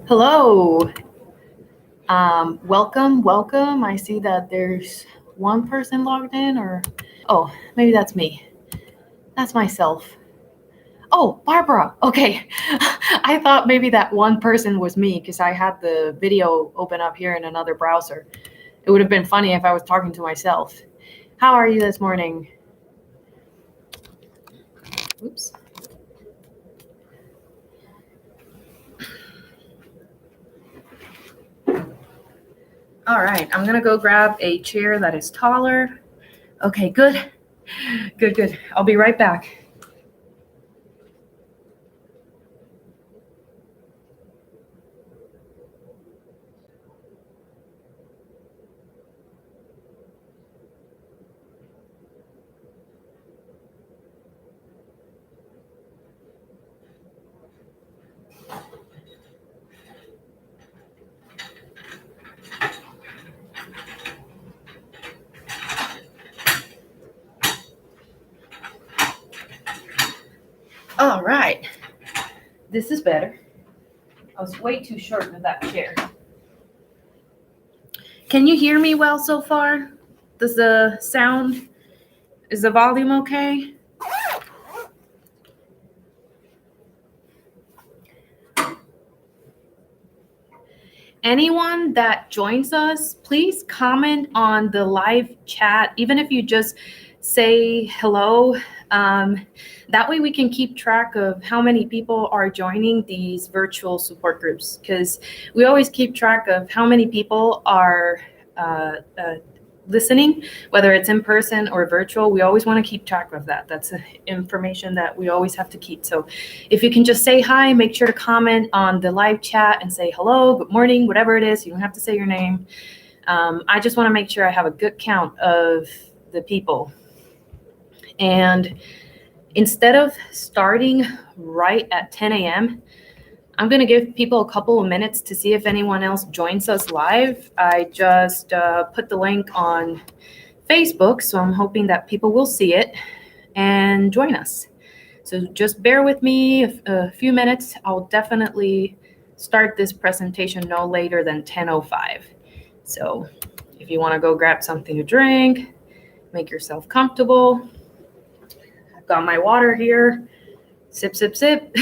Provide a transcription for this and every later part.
Hello. Welcome. I see that there's one person logged in, oh, maybe that's me. That's myself. Oh, Barbara. Okay. I thought maybe that one person was me because I had the video open up here in another browser. It would have been funny if I was talking to myself. How are you this morning? Oops. All right, I'm gonna go grab a chair that is taller. Okay, good. Good. I'll be right back. All right, this is better. I was way too short with that chair. Can you hear me well so far? Is the volume okay? Anyone that joins us, please comment on the live chat, even if you just say hello. That way we can keep track of how many people are joining these virtual support groups, because we always keep track of how many people are listening, whether it's in person or virtual. We always want to keep track of that. That's information that we always have to keep. So if you can just say hi, make sure to comment on the live chat and say hello, good morning, whatever it is. You don't have to say your name. I just want to make sure I have a good count of the people. And instead of starting right at 10 a.m., I'm going to give people a couple of minutes to see if anyone else joins us live. I just put the link on Facebook, so I'm hoping that people will see it and join us. So just bear with me a few minutes. I'll definitely start this presentation no later than 10:05. So if you want to go grab something to drink, make yourself comfortable. I've got my water here. Sip, sip, sip.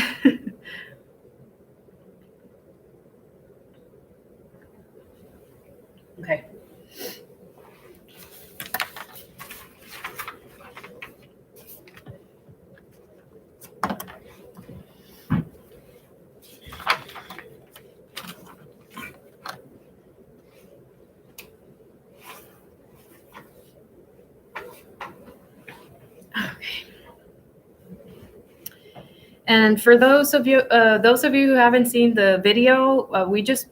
Okay. And for those of you who haven't seen the video, we just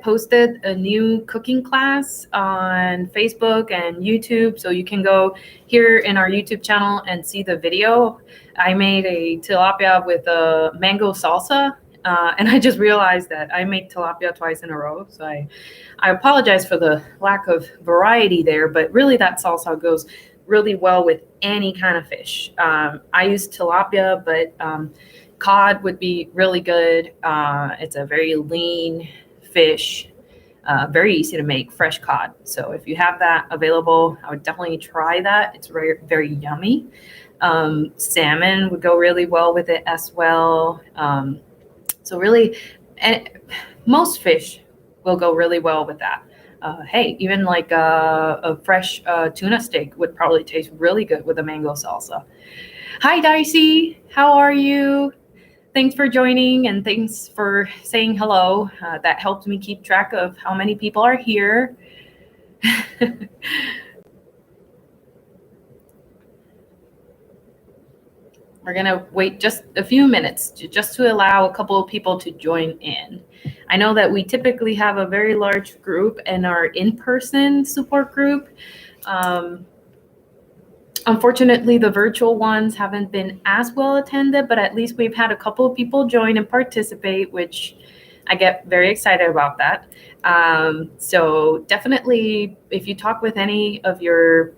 posted a new cooking class on Facebook and YouTube. So you can go here in our YouTube channel and see the video. I made a tilapia with a mango salsa. And I just realized that I make tilapia twice in a row. So I apologize for the lack of variety there, but really that salsa goes really well with any kind of fish. I use tilapia, but cod would be really good. It's a very lean fish, very easy to make, fresh cod. So if you have that available, I would definitely try that. It's very, very yummy. Salmon would go really well with it as well. So really, most fish will go really well with that. Hey, even like a fresh tuna steak would probably taste really good with a mango salsa. Hi, Dicey. How are you? Thanks for joining and thanks for saying hello. That helps me keep track of how many people are here. We're going to wait just a few minutes just to allow a couple of people to join in. I know that we typically have a very large group in our in-person support group. Unfortunately, the virtual ones haven't been as well attended, but at least we've had a couple of people join and participate, which I get very excited about that. So definitely, if you talk with any of your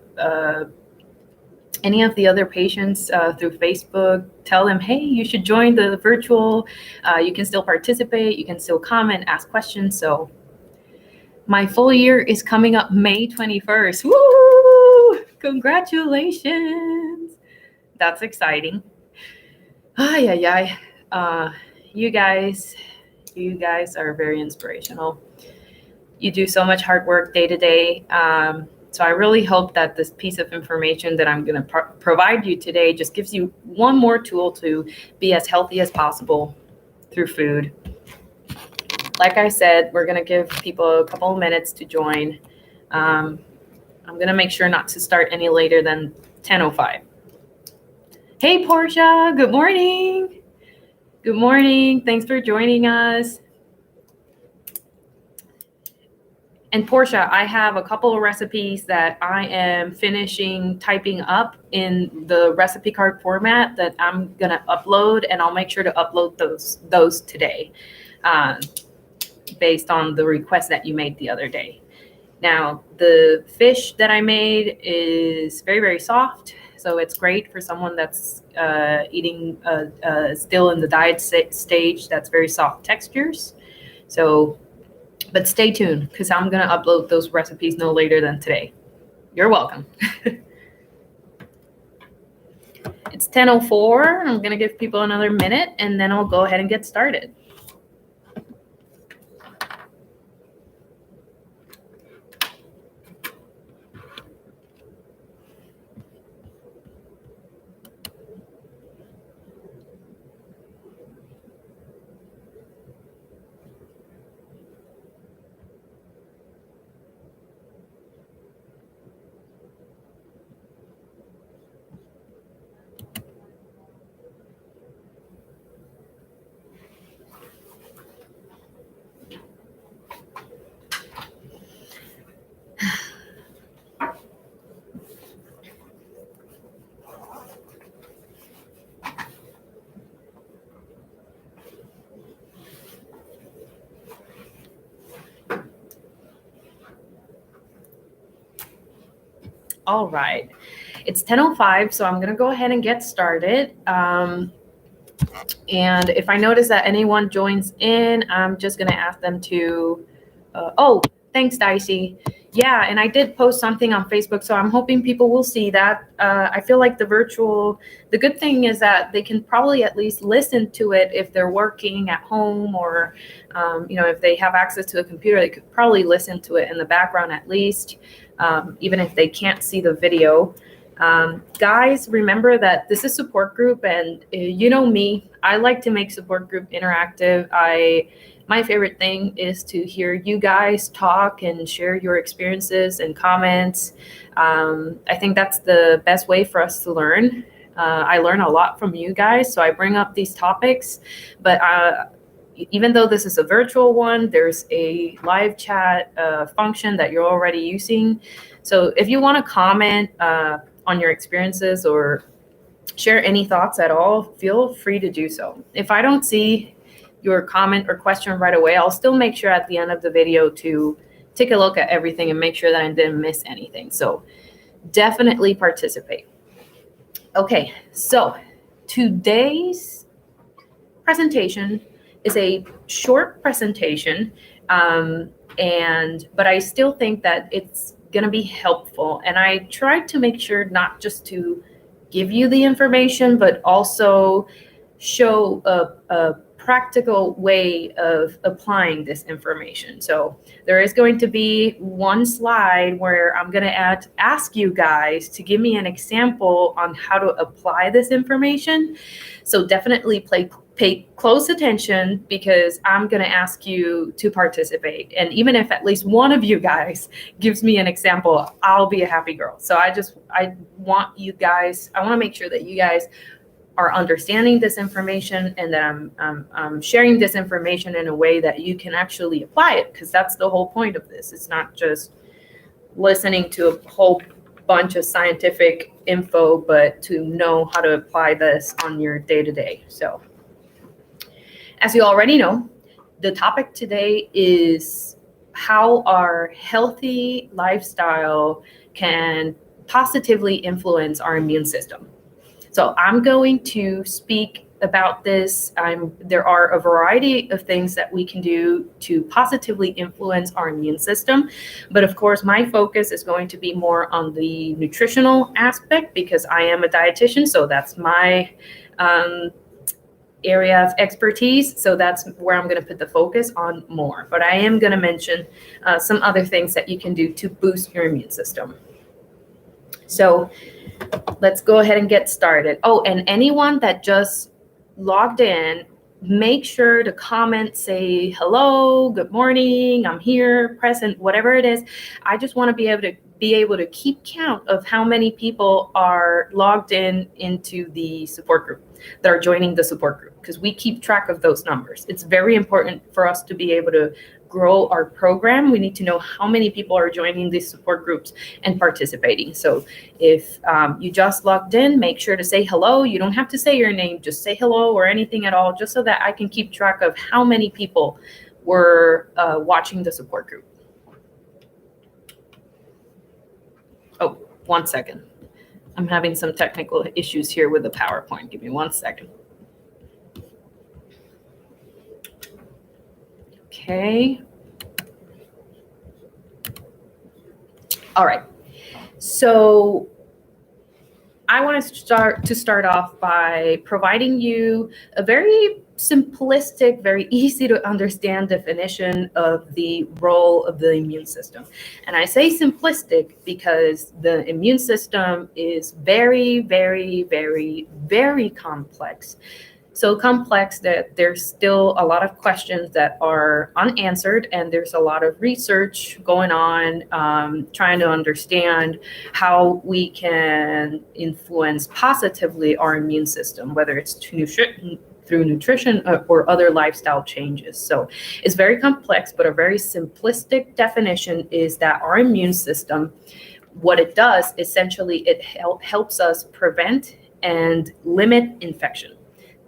any of the other patients through Facebook. Tell them, hey, you should join the virtual. You can still participate. You can still comment, ask questions. So my full year is coming up May 21st. Woo! Congratulations. That's exciting. You guys are very inspirational. You do so much hard work day to day. So I really hope that this piece of information that I'm going to provide you today just gives you one more tool to be as healthy as possible through food. Like I said, we're going to give people a couple of minutes to join. I'm going to make sure not to start any later than 10:05. Hey, Portia, good morning. Good morning. Thanks for joining us. And Portia, I have a couple of recipes that I am finishing typing up in the recipe card format that I'm going to upload, and I'll make sure to upload those today based on the request that you made the other day. Now, the fish that I made is very, very soft, so it's great for someone that's eating still in the diet stage. That's very soft textures. So, but stay tuned because I'm going to upload those recipes no later than today. You're welcome. It's 10:04. I'm going to give people another minute, and then I'll go ahead and get started. All right, it's 10:05, so I'm going to go ahead and get started. And if I notice that anyone joins in, I'm just going to ask them to, oh, thanks, Dicey. Yeah, and I did post something on Facebook, so I'm hoping people will see that. I feel like the good thing is that they can probably at least listen to it if they're working at home or, if they have access to a computer, they could probably listen to it in the background at least, even if they can't see the video. Guys, remember that this is support group, and you know me, I like to make support group interactive. My favorite thing is to hear you guys talk and share your experiences and comments. I think that's the best way for us to learn. I learn a lot from you guys, so I bring up these topics. But even though this is a virtual one, there's a live chat function that you're already using. So if you want to comment on your experiences or share any thoughts at all, feel free to do so. If I don't see your comment or question right away, I'll still make sure at the end of the video to take a look at everything and make sure that I didn't miss anything. So definitely participate. Okay, so today's presentation is a short presentation, but I still think that it's going to be helpful. And I tried to make sure not just to give you the information, but also show a practical way of applying this information. So there is going to be one slide where I'm going to ask you guys to give me an example on how to apply this information. So definitely pay close attention because I'm going to ask you to participate. And even if at least one of you guys gives me an example, I'll be a happy girl. So I want to make sure that you guys are understanding this information and that I'm sharing this information in a way that you can actually apply it, because that's the whole point of this. It's not just listening to a whole bunch of scientific info, but to know how to apply this on your day-to-day. So as you already know, the topic today is how our healthy lifestyle can positively influence our immune system. So I'm going to speak about this. There are a variety of things that we can do to positively influence our immune system. But of course, my focus is going to be more on the nutritional aspect because I am a dietitian. So that's my area of expertise. So that's where I'm going to put the focus on more. But I am going to mention some other things that you can do to boost your immune system. So let's go ahead and get started. Oh, and anyone that just logged in, make sure to comment, say hello, good morning, I'm here, present, whatever it is. I just want to be able to keep count of how many people are logged into the support group, that are joining the support group, because we keep track of those numbers. It's very important for us to be able to grow our program. We need to know how many people are joining these support groups and participating. So if you just logged in, make sure to say hello. You don't have to say your name, just say hello or anything at all, just so that I can keep track of how many people were watching the support group. Oh, 1 second. I'm having some technical issues here with the PowerPoint. Give me 1 second. Okay. All right. So I want to start off by providing you a very simplistic, very easy to understand definition of the role of the immune system. And I say simplistic because the immune system is very, very, very, very complex. So complex that there's still a lot of questions that are unanswered, and there's a lot of research going on trying to understand how we can influence positively our immune system, whether it's through nutrition or other lifestyle changes. So it's very complex, but a very simplistic definition is that our immune system, what it does, essentially, it helps us prevent and limit infection.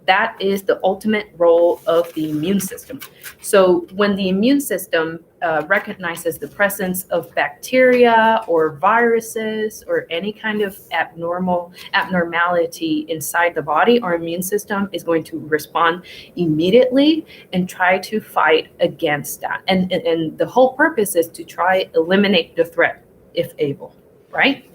That is the ultimate role of the immune system. So when the immune system recognizes the presence of bacteria or viruses or any kind of abnormality inside the body, our immune system is going to respond immediately and try to fight against that. And the whole purpose is to try eliminate the threat if able, right?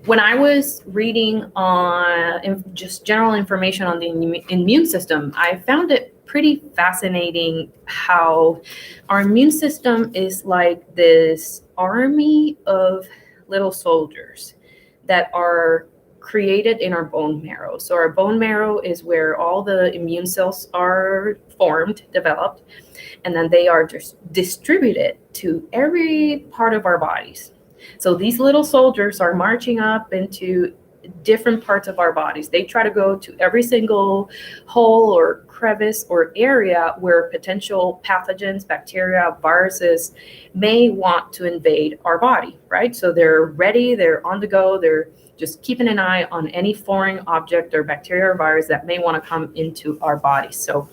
When I was reading on just general information on the immune system, I found it pretty fascinating how our immune system is like this army of little soldiers that are created in our bone marrow. So our bone marrow is where all the immune cells are formed, developed, and then they are just distributed to every part of our bodies. So these little soldiers are marching up into different parts of our bodies. They try to go to every single hole or crevice or area where potential pathogens, bacteria, viruses may want to invade our body, right? So they're ready, they're on the go, they're just keeping an eye on any foreign object or bacteria or virus that may want to come into our body. So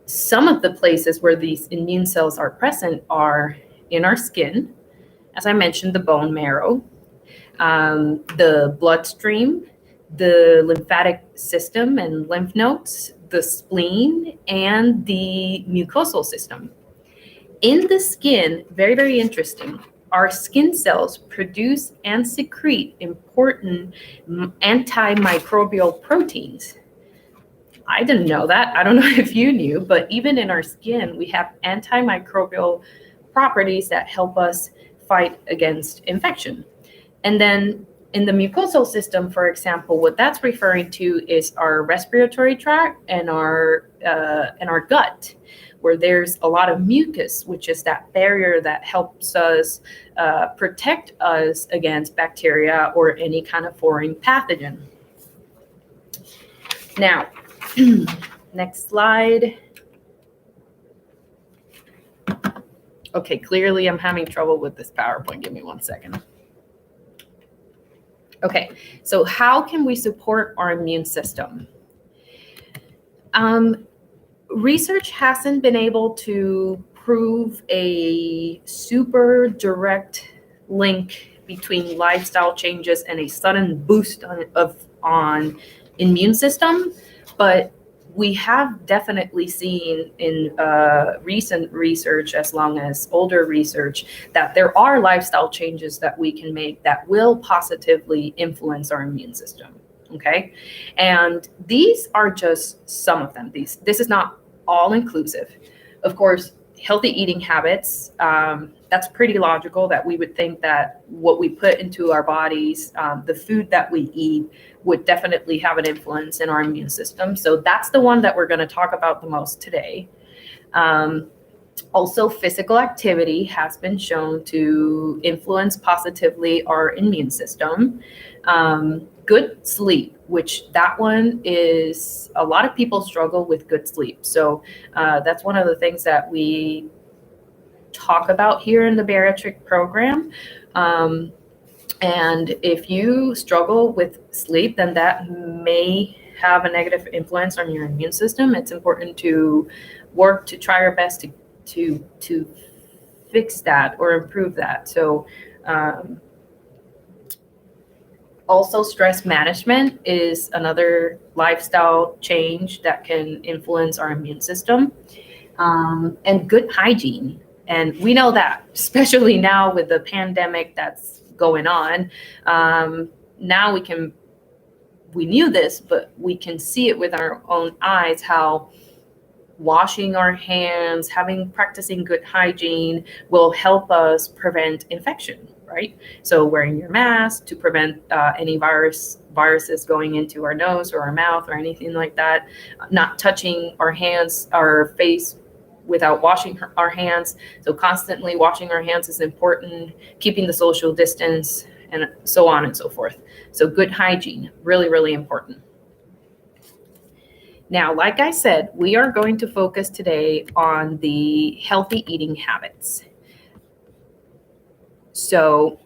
some of the places where these immune cells are present are in our skin, as I mentioned, the bone marrow, the bloodstream, the lymphatic system and lymph nodes, the spleen, and the mucosal system. In the skin, very, very interesting, our skin cells produce and secrete important antimicrobial proteins. I didn't know that. I don't know if you knew, but even in our skin, we have antimicrobial properties that help us fight against infection. And then in the mucosal system, for example, what that's referring to is our respiratory tract and our gut, where there's a lot of mucus, which is that barrier that helps us protect us against bacteria or any kind of foreign pathogen. Now, next slide. Okay, clearly I'm having trouble with this PowerPoint. Give me 1 second. Okay, so how can we support our immune system? Research hasn't been able to prove a super direct link between lifestyle changes and a sudden boost on immune system, but we have definitely seen in recent research, as long as older research, that there are lifestyle changes that we can make that will positively influence our immune system. Okay, and these are just some of them. This is not all inclusive. Of course, healthy eating habits, that's pretty logical, that we would think that what we put into our bodies, the food that we eat, would definitely have an influence in our immune system. So that's the one that we're going to talk about the most today. Also, physical activity has been shown to influence positively our immune system. Good sleep, which that one is, a lot of people struggle with good sleep. So that's one of the things that we talk about here in the Bariatric program. And if you struggle with sleep, then that may have a negative influence on your immune system. It's important to work to try our best to fix that or improve that. So also, stress management is another lifestyle change that can influence our immune system, and good hygiene. And we know that, especially now with the pandemic that's going on. Now we knew this, but we can see it with our own eyes, how washing our hands, practicing good hygiene will help us prevent infection, right? So wearing your mask to prevent any viruses going into our nose or our mouth or anything like that. Not touching our hands, our face, without washing our hands. So constantly washing our hands is important, keeping the social distance, and so on and so forth. So good hygiene, really, really important. Now, like I said, we are going to focus today on the healthy eating habits. So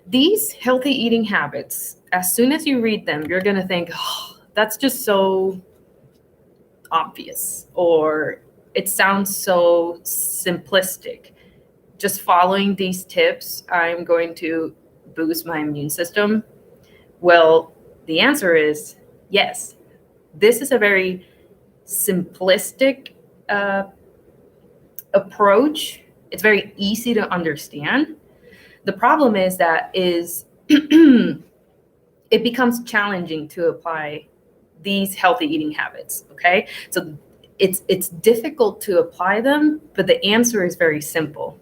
these healthy eating habits, as soon as you read them, you're going to think, oh, that's just so obvious, or it sounds so simplistic. Just following these tips, I'm going to boost my immune system. Well, the answer is yes. This is a very simplistic approach. It's very easy to understand. The problem is that it becomes challenging to apply these healthy eating habits. Okay, so it's difficult to apply them, but the answer is very simple.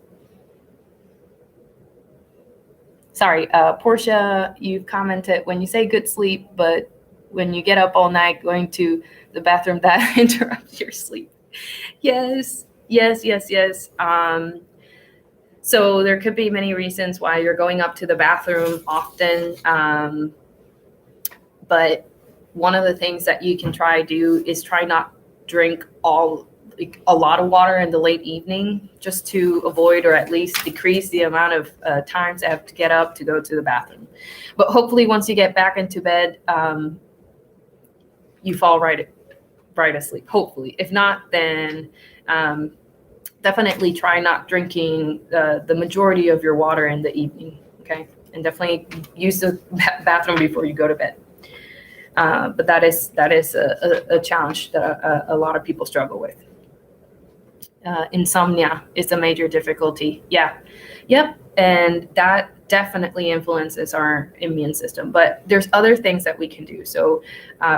Sorry, Portia, you commented, when you say good sleep, but when you get up all night going to the bathroom, that interrupts your sleep. Yes. So there could be many reasons why you're going up to the bathroom often. But one of the things that you can try not drink a lot of water in the late evening, just to avoid or at least decrease the amount of times I have to get up to go to the bathroom. But hopefully once you get back into bed, you fall right asleep, hopefully. If not, then definitely try not drinking the majority of your water in the evening, okay? And definitely use the bathroom before you go to bed. But that is a challenge that a lot of people struggle with. Insomnia is a major difficulty. Yep. And that definitely influences our immune system. But there's other things that we can do. So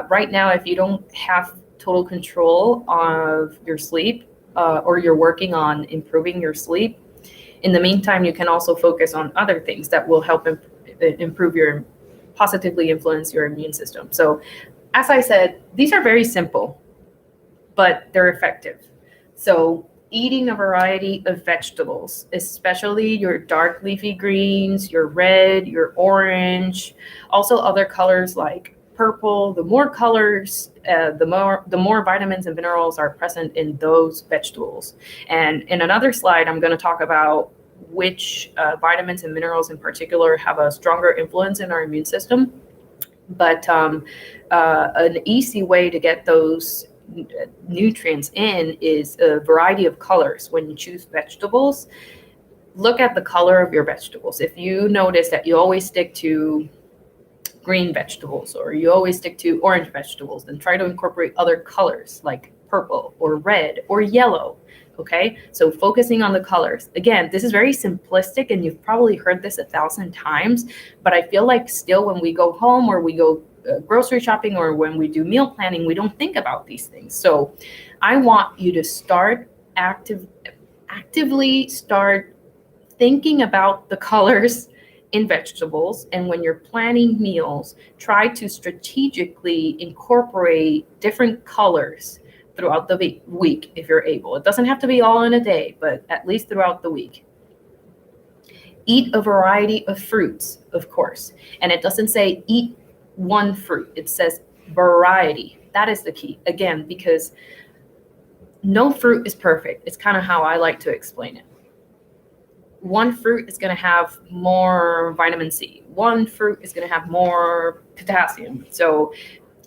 right now, if you don't have total control of your sleep, or you're working on improving your sleep, in the meantime, you can also focus on other things that will help positively influence your immune system. So as I said, these are very simple, but they're effective. So eating a variety of vegetables, especially your dark leafy greens, your red, your orange, also other colors like purple. The more colors, the more vitamins and minerals are present in those vegetables. And in another slide, I'm going to talk about which vitamins and minerals in particular have a stronger influence in our immune system. But an easy way to get those nutrients in is a variety of colors when you choose vegetables. look at the color of your vegetables. If you notice that you always stick to green vegetables or you always stick to orange vegetables, then try to incorporate other colors like purple or red or yellow. Okay, so focusing on the colors. Again, this is very simplistic and you've probably heard this 1,000 times, but I feel like still when we go home or we go grocery shopping or when we do meal planning, we don't think about these things. So I want you to start actively start thinking about the colors in vegetables, and when you're planning meals, try to strategically incorporate different colors throughout the week if you're able. It doesn't have to be all in a day, but at least throughout the week. Eat a variety of fruits, of course. And it doesn't say eat one fruit. It says variety. That is the key. Again, because no fruit is perfect. It's kind of how I like to explain it. One fruit is going to have more vitamin C. One fruit is going to have more potassium. So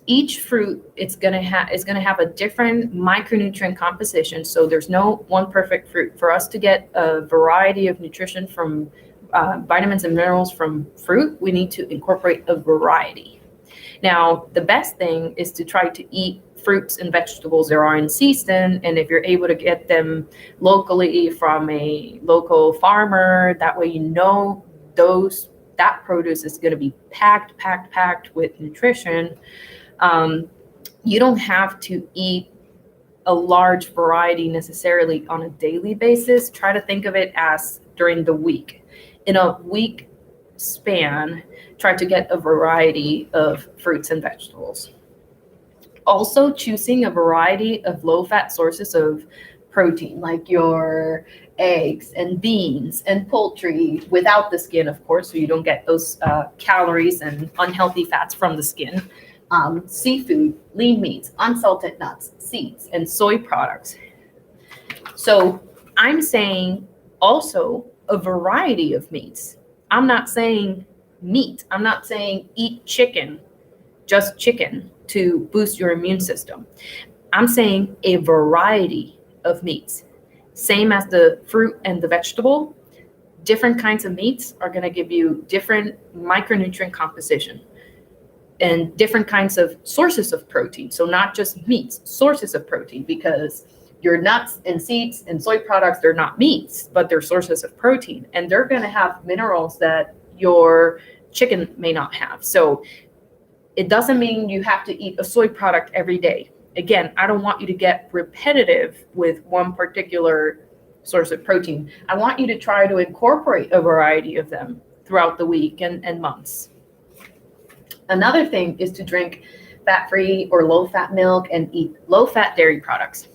each fruit is going to have a different micronutrient composition. So there's no one perfect fruit. For us to get a variety of nutrition from vitamins and minerals from fruit, we need to incorporate a variety. Now, the best thing is to try to eat fruits and vegetables that are in season, and if you're able to get them locally from a local farmer, that way you know that produce is going to be packed with nutrition. You don't have to eat a large variety necessarily on a daily basis. Try to think of it as during the week. In a week span, try to get a variety of fruits and vegetables. Also, choosing a variety of low-fat sources of protein, like your eggs and beans and poultry, without the skin, of course, so you don't get those calories and unhealthy fats from the skin. Seafood, lean meats, unsalted nuts, seeds, and soy products. So I'm saying also a variety of meats. I'm not saying meat. I'm not saying eat chicken, just chicken, to boost your immune system. I'm saying a variety of meats. Same as the fruit and the vegetable, different kinds of meats are going to give you different micronutrient composition and different kinds of sources of protein. So not just meats, sources of protein, because your nuts and seeds and soy products, they're not meats, but they're sources of protein. And they're going to have minerals that your chicken may not have. So it doesn't mean you have to eat a soy product every day. Again, I don't want you to get repetitive with one particular source of protein. I want you to try to incorporate a variety of them throughout the week and months. Another thing is to drink fat-free or low-fat milk and eat low-fat dairy products.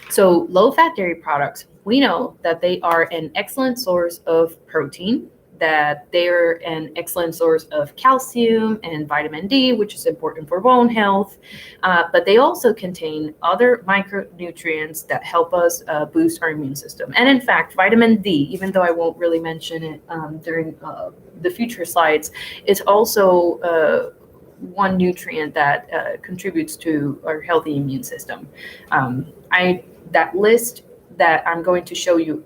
So low-fat dairy products, we know that they are an excellent source of protein, that they're an excellent source of calcium and vitamin D, which is important for bone health. But they also contain other micronutrients that help us boost our immune system. And in fact, vitamin D, even though I won't really mention it during the future slides, is also one nutrient that contributes to our healthy immune system. That list that I'm going to show you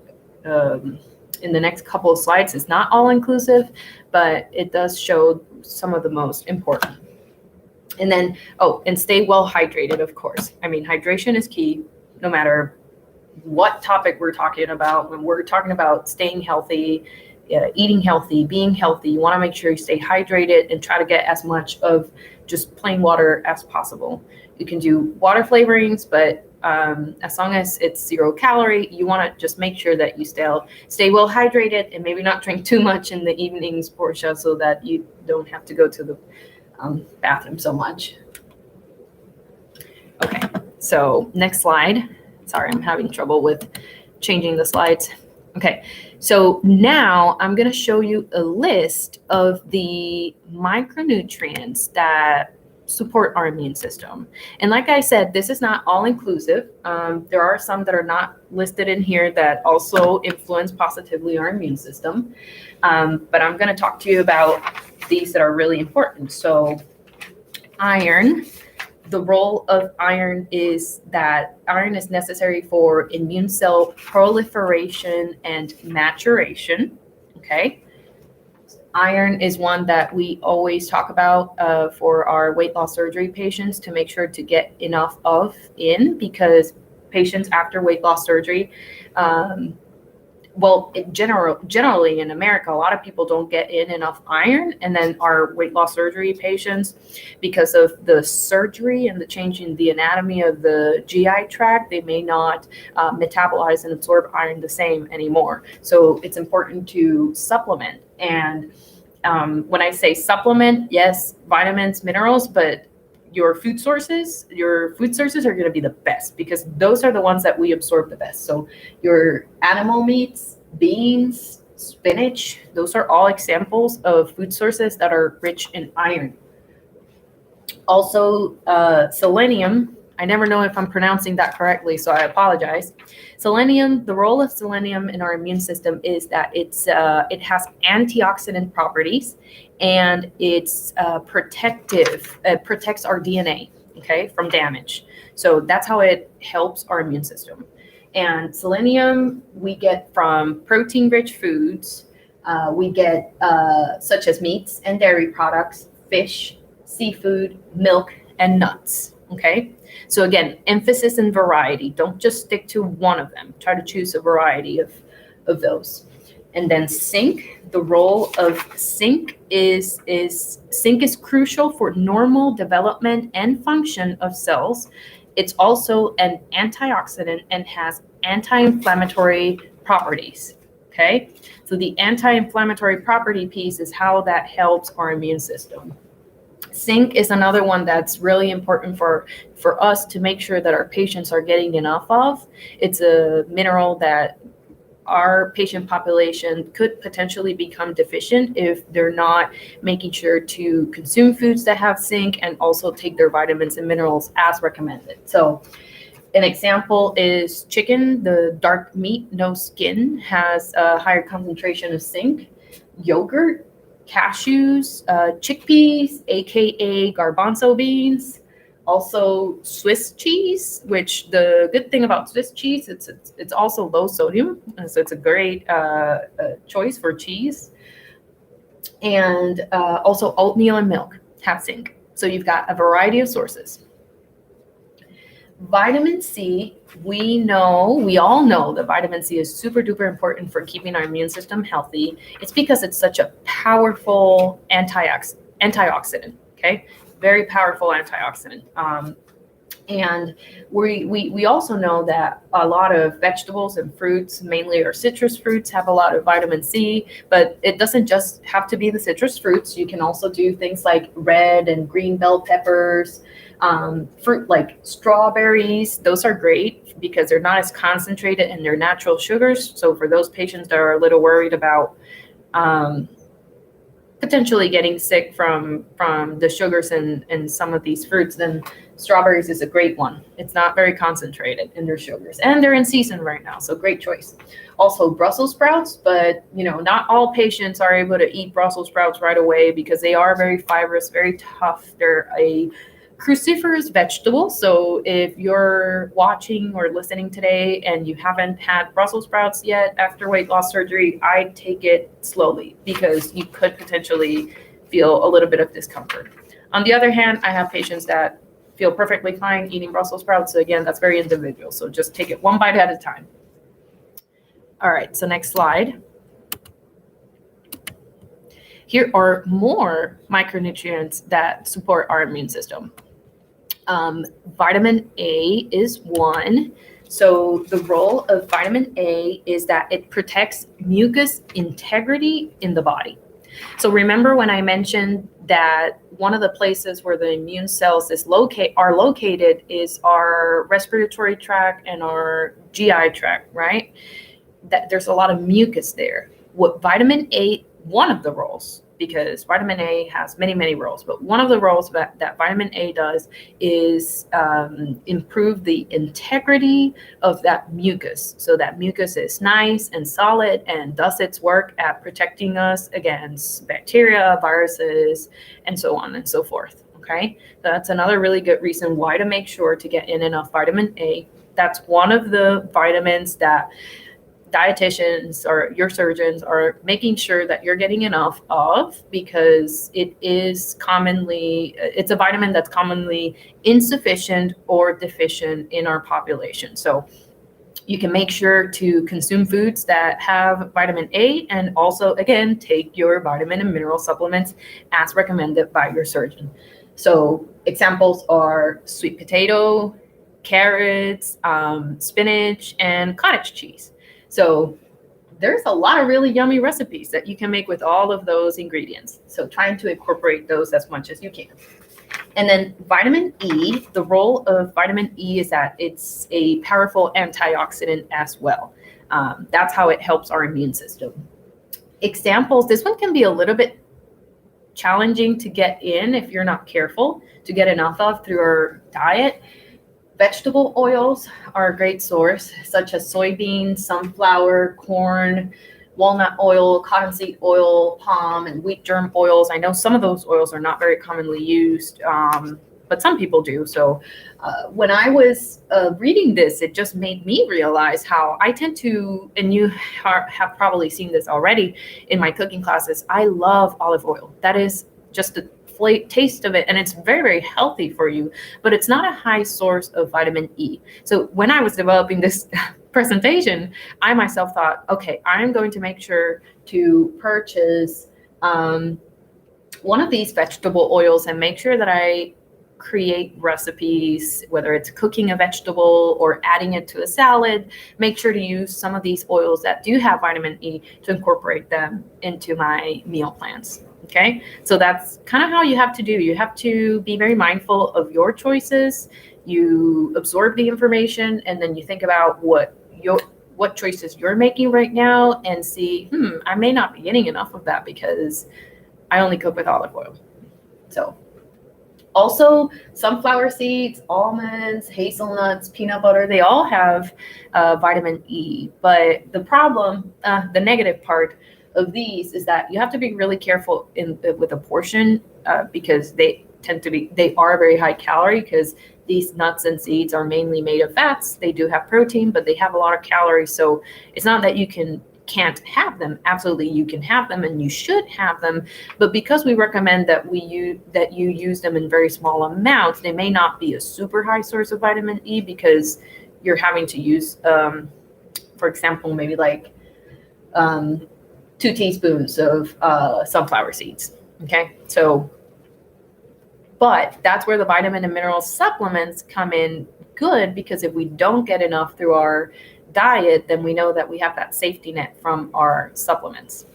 in the next couple of slides is not all inclusive, but it does show some of the most important. And then, and stay well hydrated, of course. I mean, hydration is key no matter what topic we're talking about. When we're talking about staying healthy, eating healthy, being healthy, you want to make sure you stay hydrated and try to get as much of just plain water as possible. You can do water flavorings, but as long as it's 0 calorie, you want to just make sure that you stay well hydrated and maybe not drink too much in the evenings, Portia, so that you don't have to go to the bathroom so much. Okay, so next slide. Sorry, I'm having trouble with changing the slides. Okay, so now I'm going to show you a list of the micronutrients that support our immune system. And like I said, this is not all inclusive. There are some that are not listed in here that also influence positively our immune system. But I'm going to talk to you about these that are really important. So iron, the role of iron is that iron is necessary for immune cell proliferation and maturation. Okay. Iron is one that we always talk about for our weight loss surgery patients to make sure to get enough of in, because patients after weight loss surgery, generally in America, a lot of people don't get in enough iron, and then our weight loss surgery patients, because of the surgery and the change in the anatomy of the GI tract, they may not metabolize and absorb iron the same anymore. So it's important to supplement. And when I say supplement, yes, vitamins, minerals, but your food sources are going to be the best, because those are the ones that we absorb the best. So your animal meats, beans, spinach, those are all examples of food sources that are rich in iron. Also, selenium. I never know if I'm pronouncing that correctly, so I apologize. Selenium, the role of selenium in our immune system is that it has antioxidant properties, and it's protective. It protects our DNA, okay, from damage. So that's how it helps our immune system. And selenium we get from protein-rich foods. We get such as meats and dairy products, fish, seafood, milk, and nuts. Okay. So again, emphasis and variety. Don't just stick to one of them. Try to choose a variety of those. And then zinc, the role of zinc is crucial for normal development and function of cells. It's also an antioxidant and has anti-inflammatory properties. Okay. So the anti-inflammatory property piece is how that helps our immune system. Zinc is another one that's really important for us to make sure that our patients are getting enough of. It's a mineral that our patient population could potentially become deficient if they're not making sure to consume foods that have zinc and also take their vitamins and minerals as recommended. So an example is chicken. The dark meat, no skin, has a higher concentration of zinc. Yogurt, cashews, chickpeas, aka garbanzo beans, also Swiss cheese, which the good thing about Swiss cheese, it's also low sodium, so it's a great choice for cheese. And also oatmeal and milk have zinc. So you've got a variety of sources. Vitamin C, we all know that vitamin C is super duper important for keeping our immune system healthy. It's because it's such a powerful antioxidant, okay? Very powerful antioxidant. And we also know that a lot of vegetables and fruits, mainly our citrus fruits, have a lot of vitamin C, but it doesn't just have to be the citrus fruits. You can also do things like red and green bell peppers, fruit like strawberries. Those are great because they're not as concentrated in their natural sugars. So for those patients that are a little worried about potentially getting sick from the sugars in some of these fruits, then strawberries is a great one. It's not very concentrated in their sugars, and they're in season right now, so great choice. Also Brussels sprouts, but not all patients are able to eat Brussels sprouts right away because they are very fibrous, very tough. They're a cruciferous vegetable. So if you're watching or listening today and you haven't had Brussels sprouts yet after weight loss surgery, I'd take it slowly because you could potentially feel a little bit of discomfort. On the other hand, I have patients that feel perfectly fine eating Brussels sprouts. So again, that's very individual. So just take it one bite at a time. All right, so next slide. Here are more micronutrients that support our immune system. Vitamin A is one. So the role of vitamin A is that it protects mucus integrity in the body. So remember when I mentioned that one of the places where the immune cells are located is our respiratory tract and our GI tract, right? That there's a lot of mucus there. What vitamin A, one of the roles, because vitamin A has many, many roles, but one of the roles that vitamin A does is improve the integrity of that mucus. So that mucus is nice and solid and does its work at protecting us against bacteria, viruses, and so on and so forth. Okay, that's another really good reason why to make sure to get in enough vitamin A. That's one of the vitamins that dietitians or your surgeons are making sure that you're getting enough of, because it's a vitamin that's commonly insufficient or deficient in our population. So you can make sure to consume foods that have vitamin A, and also, again, take your vitamin and mineral supplements as recommended by your surgeon. So examples are sweet potato, carrots, spinach, and cottage cheese. So there's a lot of really yummy recipes that you can make with all of those ingredients. So trying to incorporate those as much as you can. And then vitamin E, the role of vitamin E is that it's a powerful antioxidant as well. That's how it helps our immune system. Examples, this one can be a little bit challenging to get in if you're not careful to get enough of through our diet. Vegetable oils are a great source, such as soybeans, sunflower, corn, walnut oil, cottonseed oil, palm, and wheat germ oils. I know some of those oils are not very commonly used, but some people do. So when I was reading this, it just made me realize how I tend to, and you have probably seen this already in my cooking classes, I love olive oil. That is just a taste of it, and it's very, very healthy for you, but it's not a high source of vitamin E. So when I was developing this presentation, I myself thought, okay, I'm going to make sure to purchase one of these vegetable oils and make sure that I create recipes, whether it's cooking a vegetable or adding it to a salad, make sure to use some of these oils that do have vitamin E to incorporate them into my meal plans. Okay, so that's kind of how you have to do. You have to be very mindful of your choices. You absorb the information, and then you think about what choices you're making right now, and see, I may not be getting enough of that because I only cook with olive oil. So also sunflower seeds, almonds, hazelnuts, peanut butter, they all have vitamin E. But the problem, the negative part of these is that you have to be really careful with a portion because they are very high calorie, because these nuts and seeds are mainly made of fats. They do have protein, but they have a lot of calories. So it's not that you can't have them. Absolutely, you can have them, and you should have them. But because we recommend that you use them in very small amounts, they may not be a super high source of vitamin E, because you're having to use, for example, maybe like 2 teaspoons of sunflower seeds. Okay, so, but that's where the vitamin and mineral supplements come in good, because if we don't get enough through our diet, then we know that we have that safety net from our supplements.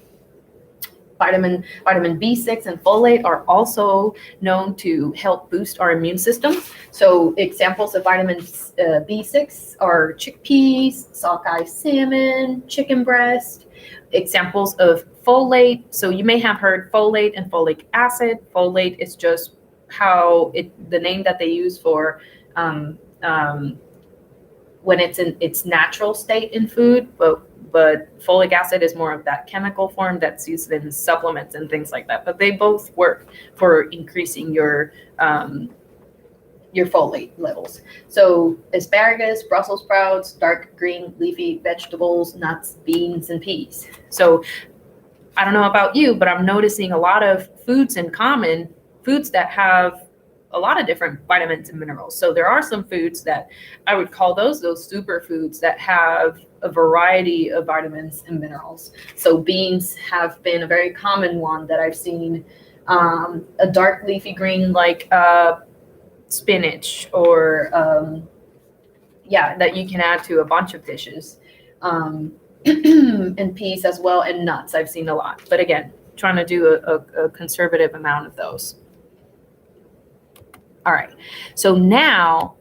Vitamin B6 and folate are also known to help boost our immune system. So examples of vitamin B6 are chickpeas, sockeye salmon, chicken breast. Examples of folate. So you may have heard folate and folic acid. Folate is just the name that they use for when it's in its natural state in food, but folic acid is more of that chemical form that's used in supplements and things like that. But they both work for increasing your folate levels. So asparagus, Brussels sprouts, dark green leafy vegetables, nuts, beans, and peas. So I don't know about you, but I'm noticing a lot of foods in common, foods that have a lot of different vitamins and minerals. So there are some foods that I would call those superfoods that have a variety of vitamins and minerals. So beans have been a very common one that I've seen. A dark leafy green like spinach, or that you can add to a bunch of dishes, and peas as well, and nuts I've seen a lot. But again, trying to do a conservative amount of those. All right, so now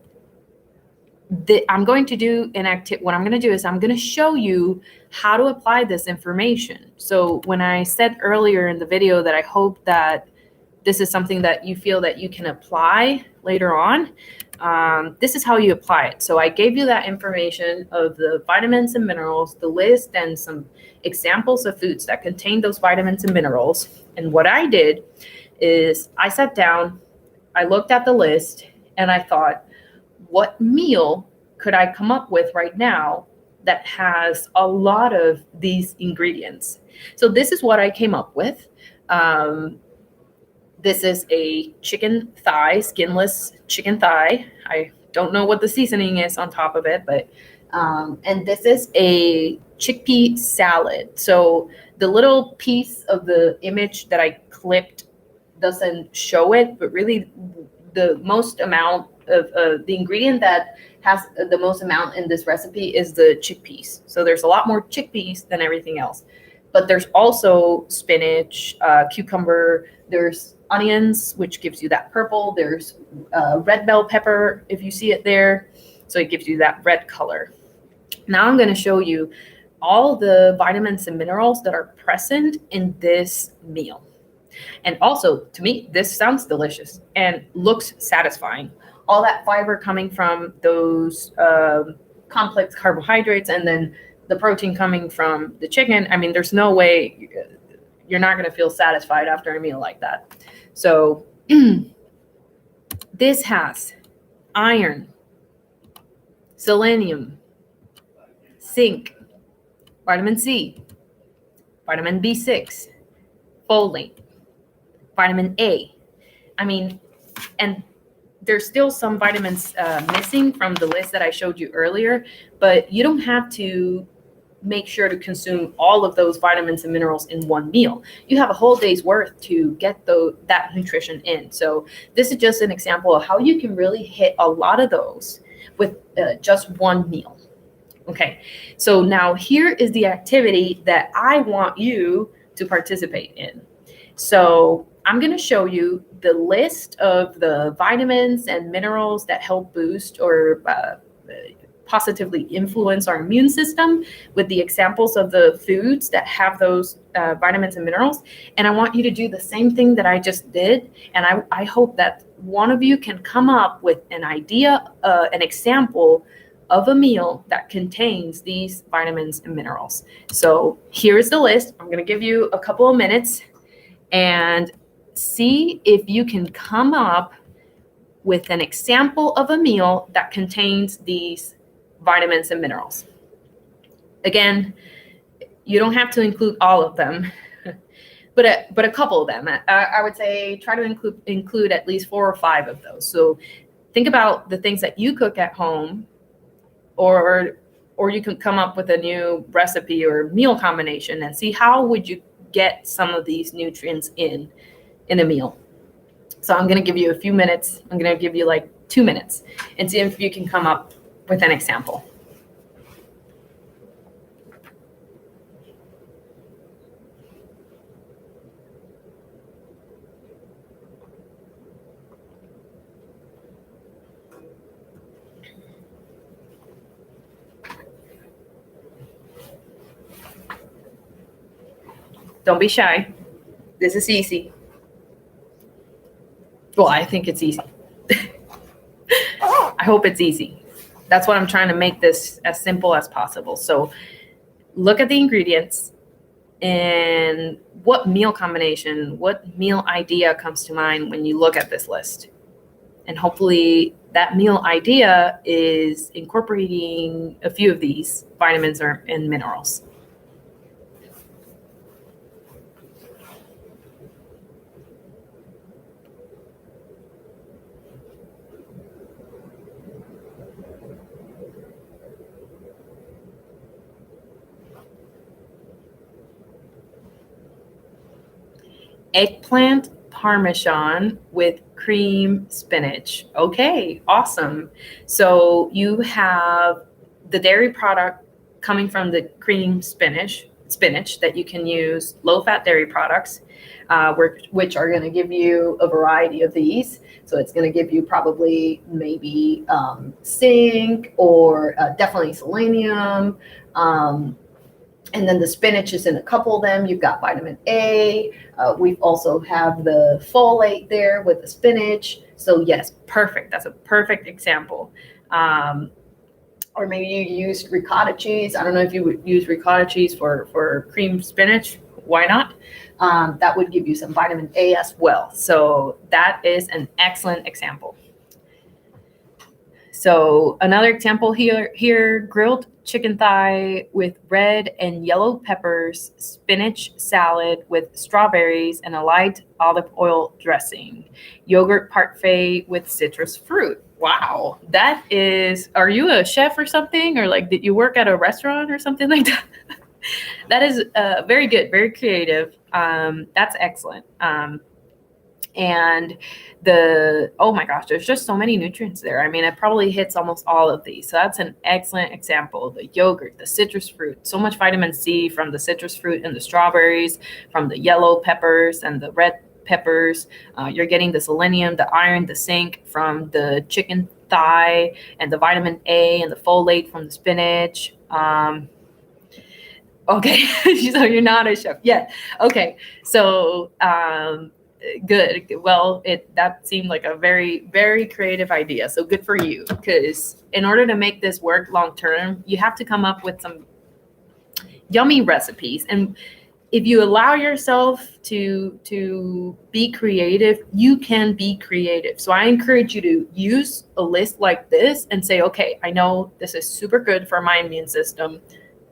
I'm going to do what I'm going to do is I'm going to show you how to apply this information. So when I said earlier in the video that I hope that this is something that you feel that you can apply later on, this is how you apply it. So I gave you that information of the vitamins and minerals, the list, and some examples of foods that contain those vitamins and minerals. And what I did is I sat down, I looked at the list and I thought, what meal could I come up with right now that has a lot of these ingredients? So this is what I came up with. This is a chicken thigh, skinless chicken thigh. I don't know what the seasoning is on top of it, but and this is a chickpea salad. So the little piece of the image that I clipped doesn't show it, but really the most amount of the ingredient that has the most amount in this recipe is the chickpeas. So there's a lot more chickpeas than everything else. But there's also spinach, cucumber, there's onions, which gives you that purple. There's red bell pepper, if you see it there. So it gives you that red color. Now I'm going to show you all the vitamins and minerals that are present in this meal. And also, to me, this sounds delicious and looks satisfying. All that fiber coming from those complex carbohydrates, and then the protein coming from the chicken. I mean, there's no way you're not going to feel satisfied after a meal like that. So this has iron, selenium, zinc, vitamin C, vitamin B6, folate, vitamin A. I mean, and there's still some vitamins missing from the list that I showed you earlier, but you don't have to make sure to consume all of those vitamins and minerals in one meal. You have a whole day's worth to get that nutrition in. So this is just an example of how you can really hit a lot of those with just one meal. Okay, so now here is the activity that I want you to participate in. So I'm going to show you the list of the vitamins and minerals that help boost or positively influence our immune system with the examples of the foods that have those vitamins and minerals. And I want you to do the same thing that I just did. And I hope that one of you can come up with an idea, an example of a meal that contains these vitamins and minerals. So here's the list. I'm going to give you a couple of minutes and see if you can come up with an example of a meal that contains these vitamins and minerals. Again, you don't have to include all of them, but a couple of them. I would say try to include at least 4 or 5 of those. So think about the things that you cook at home, or you can come up with a new recipe or meal combination and see how would you get some of these nutrients in a meal. So I'm going to give you a few minutes. I'm going to give you like 2 minutes and see if you can come up with an example. Don't be shy. This is easy. Well, I think it's easy. I hope it's easy. That's what I'm trying to make this as simple as possible. So look at the ingredients and what meal combination, what meal idea comes to mind when you look at this list. And hopefully that meal idea is incorporating a few of these vitamins and minerals. Eggplant parmesan with cream spinach. Okay, awesome. So you have the dairy product coming from the cream spinach that you can use, low-fat dairy products, which are going to give you a variety of these. So it's going to give you probably maybe zinc or definitely selenium. And then the spinach is in a couple of them. You've got vitamin A. We also have the folate there with the spinach. So yes, perfect. That's a perfect example. Or maybe you use ricotta cheese. I don't know if you would use ricotta cheese for cream spinach. Why not? that would give you some vitamin A as well. So that is an excellent example. So another example here, grilled chicken thigh with red and yellow peppers, spinach salad with strawberries and a light olive oil dressing, yogurt parfait with citrus fruit. Wow, that is, are you a chef or something? Or like, did you work at a restaurant or something like that? That is very good, very creative. That's excellent. And oh my gosh, there's just so many nutrients there. I mean, it probably hits almost all of these. So that's an excellent example. The yogurt, the citrus fruit, so much vitamin C from the citrus fruit and the strawberries, from the yellow peppers and the red peppers. You're getting the selenium, the iron, the zinc from the chicken thigh, and the vitamin A and the folate from the spinach. Okay, so you're not a chef yet. Okay, so good. Well, that seemed like a very, very creative idea. So good for you, because in order to make this work long term, you have to come up with some yummy recipes. And if you allow yourself to be creative, you can be creative. So I encourage you to use a list like this and say, okay, I know this is super good for my immune system.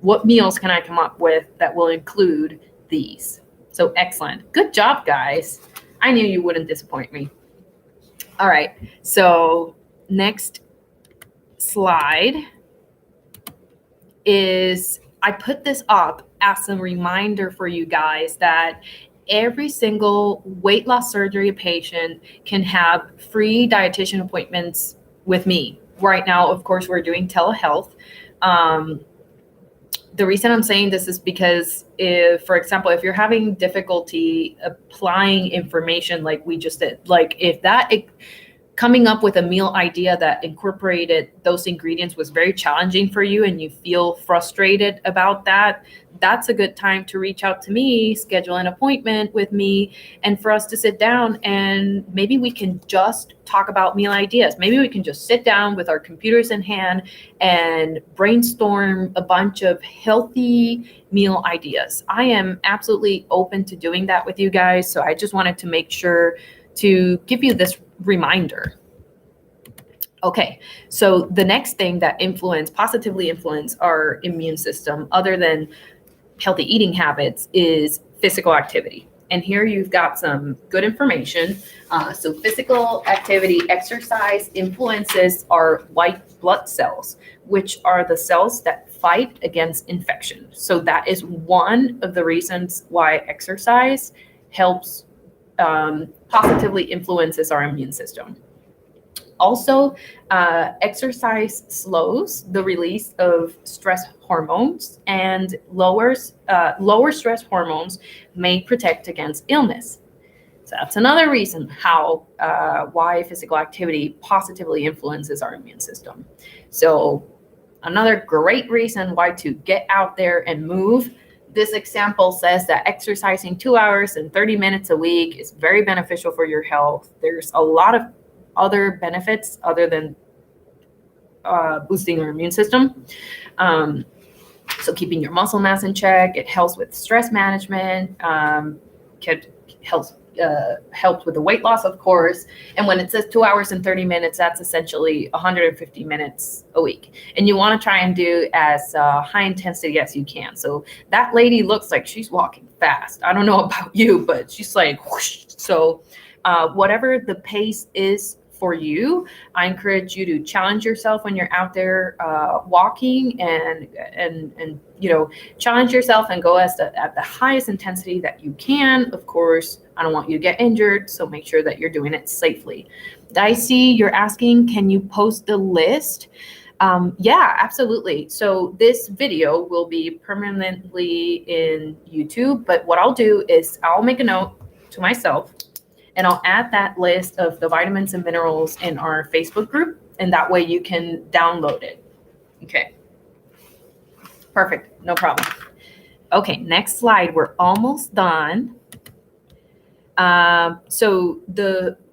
What meals can I come up with that will include these? So excellent. Good job, guys. I knew you wouldn't disappoint me. All right. So next slide is, I put this up as a reminder for you guys that every single weight loss surgery patient can have free dietitian appointments with me. Right now, of course, we're doing telehealth. The reason I'm saying this is because if, for example, if you're having difficulty applying information like we just did, like if coming up with a meal idea that incorporated those ingredients was very challenging for you and you feel frustrated about that, that's a good time to reach out to me, schedule an appointment with me, and for us to sit down and maybe we can just talk about meal ideas. Maybe we can just sit down with our computers in hand and brainstorm a bunch of healthy meal ideas. I am absolutely open to doing that with you guys. So I just wanted to make sure to give you this reminder. Okay, so the next thing that positively influence our immune system, other than healthy eating habits, is physical activity. And here you've got some good information. So physical activity, exercise influences our white blood cells, which are the cells that fight against infection. So that is one of the reasons why exercise helps positively influences our immune system. Also, exercise slows the release of stress hormones, and lower stress hormones may protect against illness. So that's another reason why physical activity positively influences our immune system. So another great reason why to get out there and move. This example says that exercising 2 hours and 30 minutes a week is very beneficial for your health. There's a lot of other benefits other than boosting your immune system. So keeping your muscle mass in check, it helps with stress management, helps with the weight loss, of course. And when it says 2 hours and 30 minutes, that's essentially 150 minutes a week. And you want to try and do as high intensity as you can. So that lady looks like she's walking fast. I don't know about you, but she's like whoosh. So whatever the pace is for you, I encourage you to challenge yourself when you're out there walking and challenge yourself and go at the highest intensity that you can. Of course, I don't want you to get injured, so make sure that you're doing it safely. Dicey, you're asking, can you post the list? Yeah, absolutely. So this video will be permanently in YouTube, but what I'll do is I'll make a note to myself and I'll add that list of the vitamins and minerals in our Facebook group, and that way you can download it. Okay. Perfect. No problem. Okay, next slide. We're almost done. So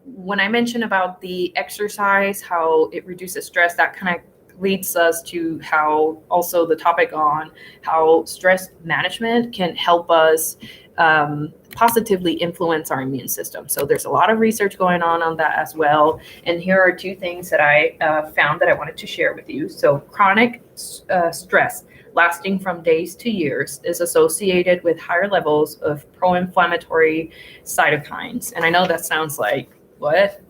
when I mentioned about the exercise, how it reduces stress, that kind of leads us to how also the topic on how stress management can help us positively influence our immune system. So there's a lot of research going on that as well. And here are two things that I found that I wanted to share with you. So chronic stress lasting from days to years is associated with higher levels of pro-inflammatory cytokines. And I know that sounds like, what?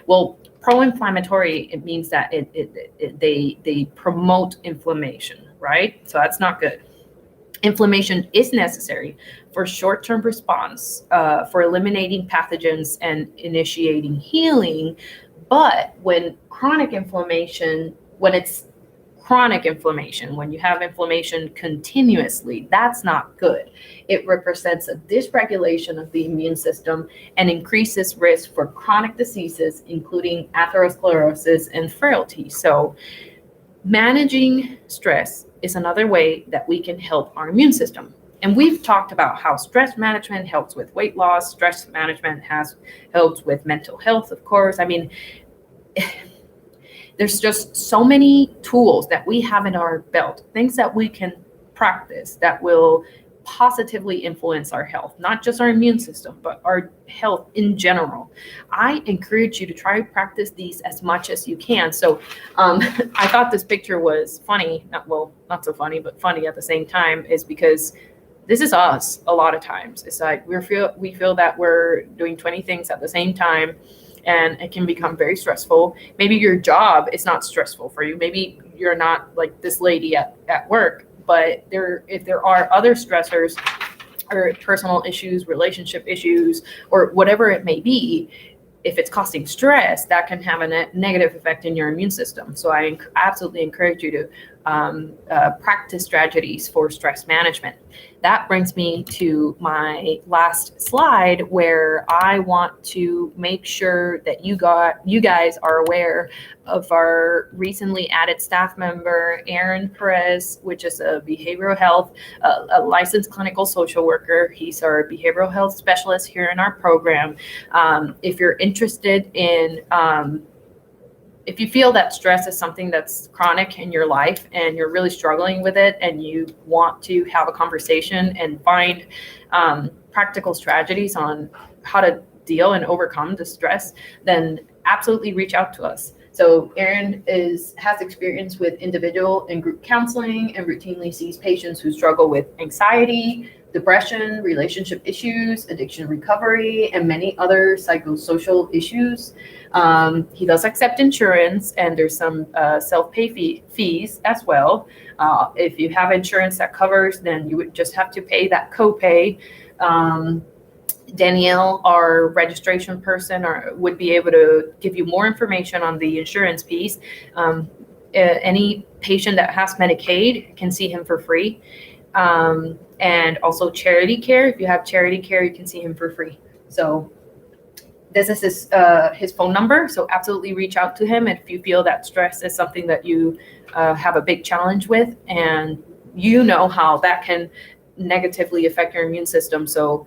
Well, pro-inflammatory, it means that they promote inflammation, right? So that's not good. Inflammation is necessary for short-term response, for eliminating pathogens and initiating healing. But when it's chronic inflammation, when you have inflammation continuously, that's not good. It represents a dysregulation of the immune system and increases risk for chronic diseases, including atherosclerosis and frailty. So managing stress is another way that we can help our immune system. And we've talked about how stress management helps with weight loss. Stress management helps with mental health, of course. I mean, there's just so many tools that we have in our belt, things that we can practice that will positively influence our health, not just our immune system, but our health in general. I encourage you to try to practice these as much as you can. So I thought this picture was funny, not so funny, but funny at the same time, is because this is us a lot of times. It's like we feel that we're doing 20 things at the same time, and it can become very stressful. Maybe your job is not stressful for you. Maybe you're not like this lady at work, but if there are other stressors or personal issues, relationship issues, or whatever it may be, if it's causing stress, that can have a negative effect in your immune system. So I absolutely encourage you to practice strategies for stress management. That brings me to my last slide, where I want to make sure that you guys are aware of our recently added staff member, Aaron Perez, which is a behavioral health, a licensed clinical social worker. He's our behavioral health specialist here in our program. If you're interested in if you feel that stress is something that's chronic in your life and you're really struggling with it, and you want to have a conversation and find practical strategies on how to deal and overcome the stress, then absolutely reach out to us. So Erin has experience with individual and group counseling and routinely sees patients who struggle with anxiety, depression, relationship issues, addiction recovery, and many other psychosocial issues. He does accept insurance, and there's some self-pay fees as well. If you have insurance that covers, then you would just have to pay that copay. Danielle, our registration person, would be able to give you more information on the insurance piece. Any patient that has Medicaid can see him for free. And also charity care. If you have charity care, you can see him for free. So this is his phone number. So absolutely reach out to him if you feel that stress is something that you have a big challenge with, and you know how that can negatively affect your immune system. So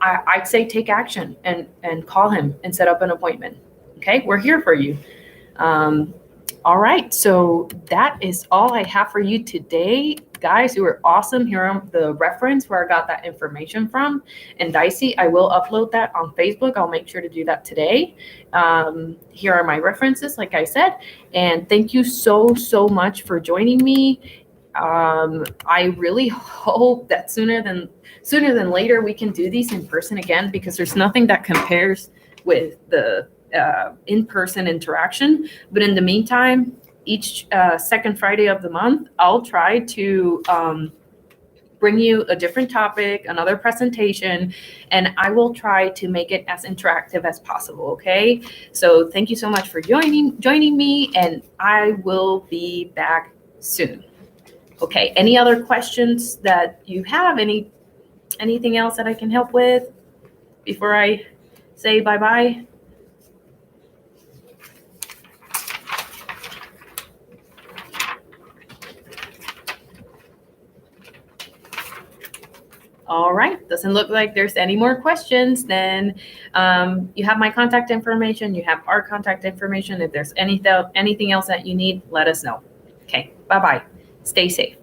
I'd say take action and call him and set up an appointment. Okay, we're here for you. All right, so that is all I have for you today. Guys, you were awesome. Here are the reference where I got that information from. And Dicey, I will upload that on Facebook. I'll make sure to do that today. Here are my references, like I said. And thank you so much for joining me. I really hope that sooner than later we can do these in person again, because there's nothing that compares with the in-person interaction. But in the meantime, each second Friday of the month, I'll try to bring you a different topic, another presentation, and I will try to make it as interactive as possible. Okay, so thank you so much for joining me, and I will be back soon. Okay, any other questions that you have? Anything else that I can help with before I say bye-bye? All right, doesn't look like there's any more questions. Then you have my contact information, you have our contact information. If there's anything else that you need, let us know. Okay, bye-bye. Stay safe.